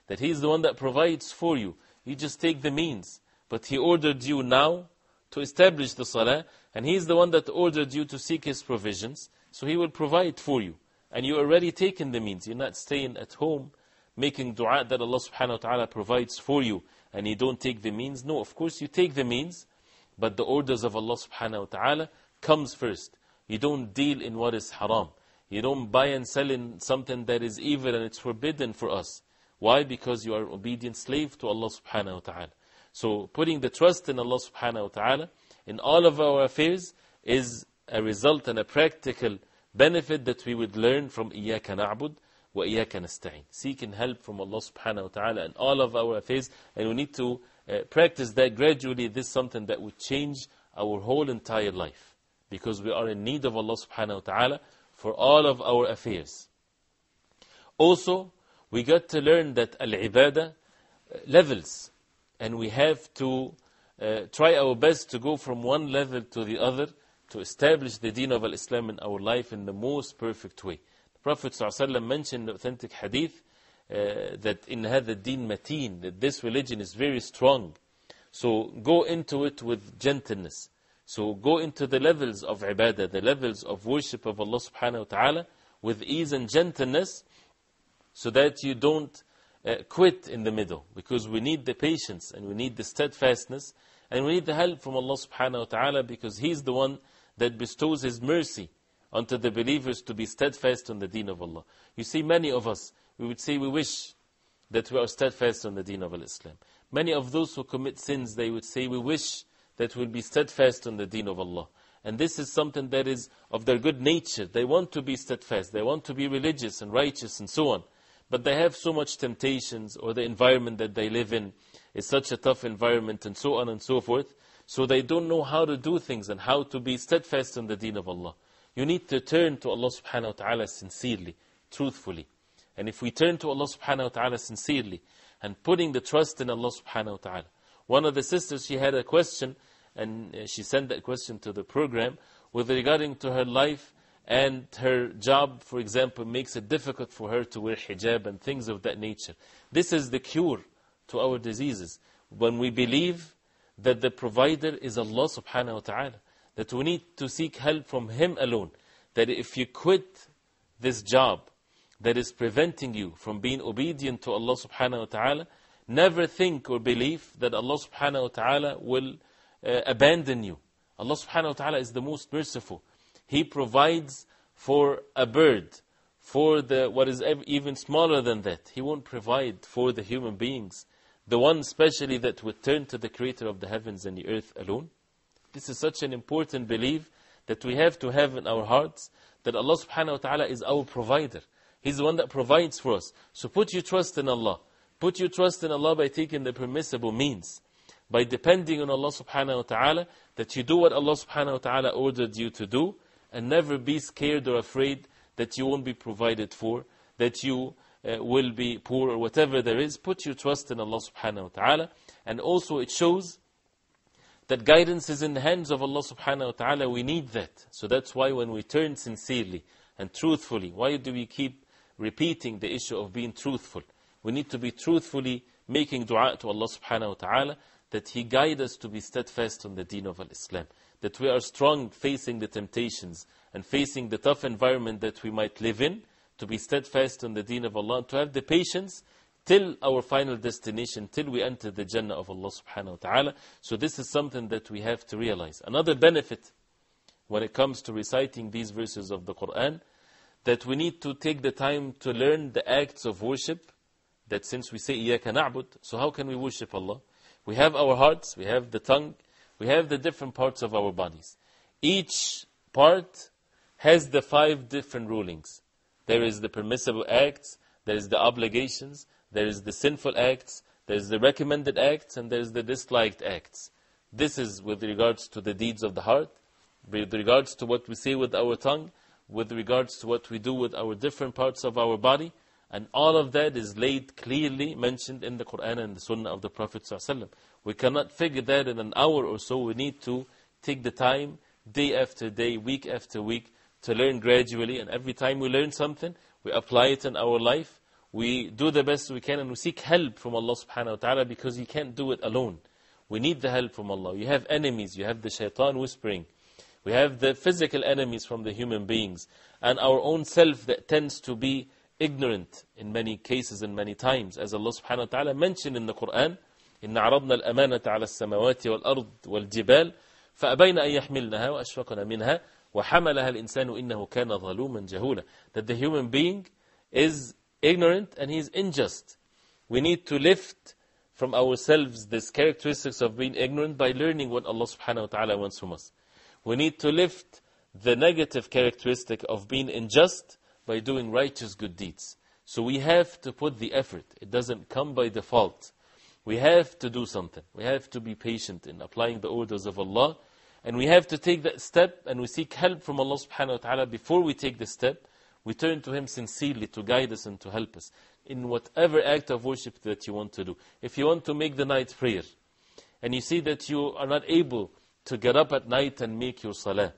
that He is the one that provides for you. You just take the means. But He ordered you now to establish the salah, and He is the one that ordered you to seek His provisions, so He will provide for you. And you already taken the means. You're not staying at home making dua that Allah subhanahu wa ta'ala provides for you, and you don't take the means. No, of course you take the means, but the orders of Allah subhanahu wa ta'ala comes first. You don't deal in what is haram. You don't buy and sell in something that is evil and it's forbidden for us. Why? Because you are an obedient slave to Allah subhanahu wa ta'ala. So putting the trust in Allah subhanahu wa ta'ala in all of our affairs is a result and a practical benefit that we would learn from إِيَّاكَ نَعْبُدْ وَإِيَّاكَ نَسْتَعِينَ. Seeking help from Allah subhanahu wa ta'ala in all of our affairs, and we need to practice that gradually. This is something that would change our whole entire life, because we are in need of Allah subhanahu wa ta'ala for all of our affairs. Also, we got to learn that al-ibadah levels, and we have to try our best to go from one level to the other to establish the deen of Islam in our life in the most perfect way. The Prophet ﷺ mentioned in the authentic hadith that in hadha deen mateen, that this religion is very strong. So go into it with gentleness. So go into the levels of ibadah, the levels of worship of Allah subhanahu wa ta'ala with ease and gentleness, so that you don't quit in the middle. Because we need the patience, and we need the steadfastness, and we need the help from Allah subhanahu wa ta'ala, because He's the one that bestows His mercy unto the believers to be steadfast on the deen of Allah. You see, many of us, we would say we wish that we are steadfast on the deen of Islam. Many of those who commit sins, they would say we wish that we'll be steadfast on the deen of Allah. And this is something that is of their good nature. They want to be steadfast, they want to be religious and righteous and so on. But they have so much temptations, or the environment that they live in is such a tough environment, and so on and so forth. So they don't know how to do things and how to be steadfast in the deen of Allah. You need to turn to Allah subhanahu wa ta'ala sincerely, truthfully. And if we turn to Allah subhanahu wa ta'ala sincerely and putting the trust in Allah subhanahu wa ta'ala. One of the sisters, she had a question, and she sent that question to the program with regarding to her life, and her job, for example, makes it difficult for her to wear hijab and things of that nature. This is the cure to our diseases. When we believe that the provider is Allah subhanahu wa ta'ala, that we need to seek help from Him alone, that if you quit this job that is preventing you from being obedient to Allah subhanahu wa ta'ala, never think or believe that Allah subhanahu wa ta'ala will abandon you. Allah subhanahu wa ta'ala is the most merciful. He provides for a bird, for the what is even smaller than that. He won't provide for the human beings, the one especially that would turn to the Creator of the heavens and the earth alone. This is such an important belief that we have to have in our hearts, that Allah subhanahu wa ta'ala is our provider. He's the one that provides for us. So put your trust in Allah. Put your trust in Allah by taking the permissible means, by depending on Allah subhanahu wa ta'ala, that you do what Allah subhanahu wa ta'ala ordered you to do, and never be scared or afraid that you won't be provided for, that you will be poor, or whatever there is. Put your trust in Allah subhanahu wa ta'ala. And also it shows that guidance is in the hands of Allah subhanahu wa ta'ala. We need that. So that's why when we turn sincerely and truthfully, why do we keep repeating the issue of being truthful? We need to be truthfully making dua to Allah subhanahu wa ta'ala, that He guide us to be steadfast on the deen of Islam, that we are strong facing the temptations and facing the tough environment that we might live in, to be steadfast on the deen of Allah, to have the patience till our final destination, till we enter the Jannah of Allah subhanahu wa ta'ala. So this is something that we have to realize. Another benefit when it comes to reciting these verses of the Qur'an, that we need to take the time to learn the acts of worship, that since we say إِيَّاكَ نَعْبُدْ, so how can we worship Allah? We have our hearts, we have the tongue, we have the different parts of our bodies. Each part has the 5 different rulings. There is the permissible acts, there is the obligations, there is the sinful acts, there is the recommended acts, and there is the disliked acts. This is with regards to the deeds of the heart, with regards to what we say with our tongue, with regards to what we do with our different parts of our body, and all of that is laid clearly mentioned in the Qur'an and the Sunnah of the Prophet ﷺ. We cannot figure that in an hour or so. We need to take the time, day after day, week after week, to learn gradually, and every time we learn something, we apply it in our life, we do the best we can, and we seek help from Allah subhanahu wa ta'ala, because you can't do it alone. We need the help from Allah. You have enemies, you have the shaitan whispering, we have the physical enemies from the human beings, and our own self that tends to be ignorant in many cases and many times, as Allah subhanahu wa ta'ala mentioned in the Qur'an, إِنَّ عَرَضْنَا الْأَمَانَةَ عَلَى السَّمَوَاتِ وَالْأَرْضِ وَالْجِبَالِ فَأَبَيْنَ أَن يَحْمِلْنَهَا وَأَشْفَقْنَ مِنْهَا وَحَمَلَهَا الْإِنسَانُ إِنَّهُ كَانَ ظَلُومًا جَهُولًا. That the human being is ignorant and he is unjust. We need to lift from ourselves this characteristics of being ignorant by learning what Allah subhanahu wa ta'ala wants from us. We need to lift the negative characteristic of being unjust by doing righteous good deeds. So we have to put the effort. It doesn't come by default. We have to do something. We have to be patient in applying the orders of Allah. And we have to take that step, and we seek help from Allah subhanahu wa ta'ala. Before we take the step, we turn to Him sincerely to guide us and to help us in whatever act of worship that you want to do. If you want to make the night prayer, and you see that you are not able to get up at night and make your salah,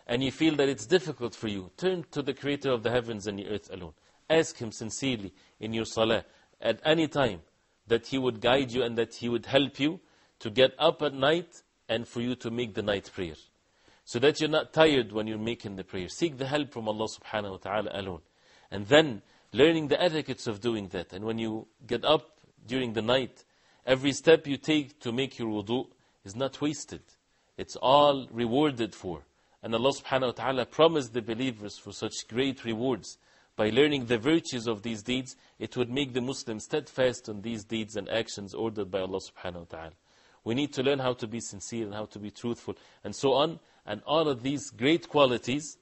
and you feel that it's difficult for you, turn to the Creator of the heavens and the earth alone. Ask Him sincerely in your salah at any time that He would guide you and that He would help you to get up at night and for you to make the night prayer, so that you're not tired when you're making the prayer. Seek the help from Allah subhanahu wa ta'ala alone. And then learning the etiquettes of doing that. And when you get up during the night, every step you take to make your wudu is not wasted. It's all rewarded for. And Allah subhanahu wa ta'ala promised the believers for such great rewards. By learning the virtues of these deeds, it would make the Muslim steadfast on these deeds and actions ordered by Allah subhanahu wa ta'ala. We need to learn how to be sincere and how to be truthful and so on. And all of these great qualities,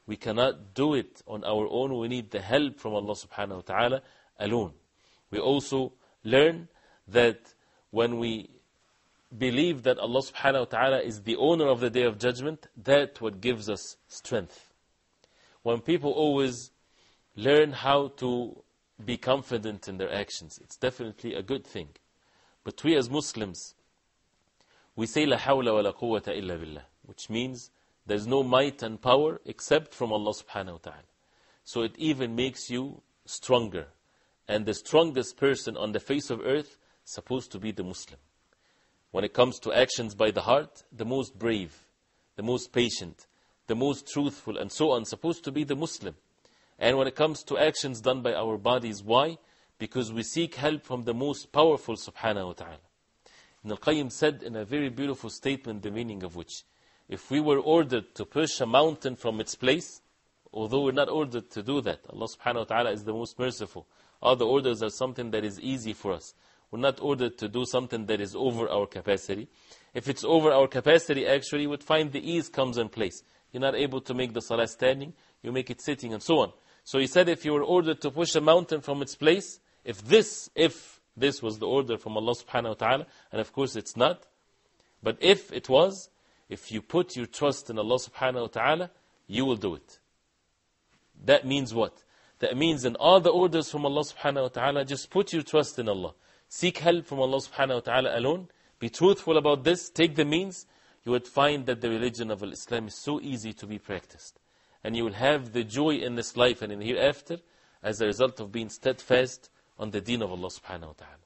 we cannot do it on our own. We need the help from Allah subhanahu wa ta'ala alone. We also learn that when we believe that Allah subhanahu wa ta'ala is the owner of the Day of Judgment, that's what gives us strength. When people always learn how to be confident in their actions, it's definitely a good thing. But we as Muslims, we say La hawla wa la quwwata illa billah, which means there's no might and power except from Allah subhanahu wa ta'ala. So it even makes you stronger. And the strongest person on the face of earth is supposed to be the Muslim. When it comes to actions by the heart, the most brave, the most patient, the most truthful, and so on, supposed to be the Muslim. And when it comes to actions done by our bodies, why? Because we seek help from the most powerful subhanahu wa ta'ala. Ibn al-Qayyim said in a very beautiful statement, the meaning of which, if we were ordered to push a mountain from its place, although we're not ordered to do that, Allah subhanahu wa ta'ala is the most merciful. All the orders are something that is easy for us. We're not ordered to do something that is over our capacity. If it's over our capacity, actually, you would find the ease comes in place. You're not able to make the salah standing, you make it sitting, and so on. So he said, if you were ordered to push a mountain from its place, if this was the order from Allah subhanahu wa ta'ala, and of course it's not, but if it was, if you put your trust in Allah subhanahu wa ta'ala, you will do it. That means what? That means in all the orders from Allah subhanahu wa ta'ala, just put your trust in Allah. Seek help from Allah subhanahu wa ta'ala alone. Be truthful about this. Take the means. You would find that the religion of Islam is so easy to be practiced. And you will have the joy in this life and in the hereafter as a result of being steadfast on the deen of Allah subhanahu wa ta'ala.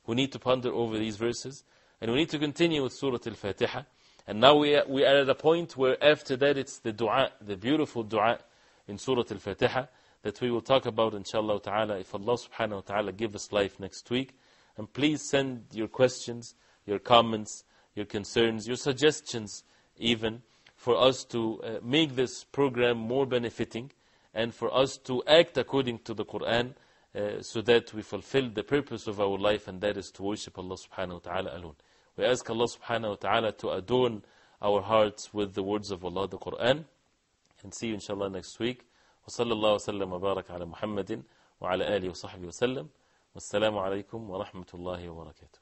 We need to ponder over these verses. And we need to continue with Surah Al-Fatiha. And now we are at a point where after that it's the dua, the beautiful dua in Surah Al-Fatiha that we will talk about inshallah ta'ala if Allah subhanahu wa ta'ala give us life next week. And please send your questions, your comments, your concerns, your suggestions even, for us to make this program more benefiting and for us to act according to the Qur'an so that we fulfill the purpose of our life, and that is to worship Allah subhanahu wa ta'ala alone. We ask Allah subhanahu wa ta'ala to adorn our hearts with the words of Allah, the Qur'an, and see you inshallah next week. وصلى الله وسلم وبارك على محمد وعلى آله وصحبه وسلم والسلام عليكم ورحمة الله وبركاته.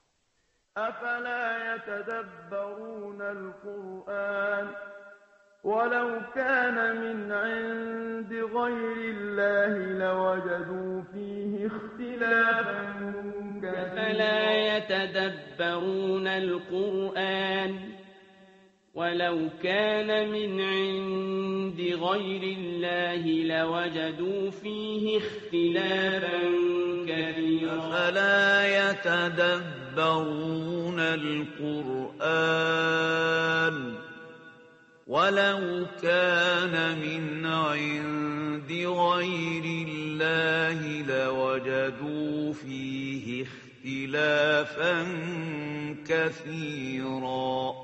أفلا يتدبرون القرآن ولو كان من عند غير الله لوجدوا فيه اختلافا كثيرا. أفلا يتدبرون القرآن ولو كان من عند غير الله لوجدوا فيه اختلافا كثيرا. أفلا يتدبرون القرآن ولو كان من عند غير الله لوجدوا فيه اختلافا كثيرا.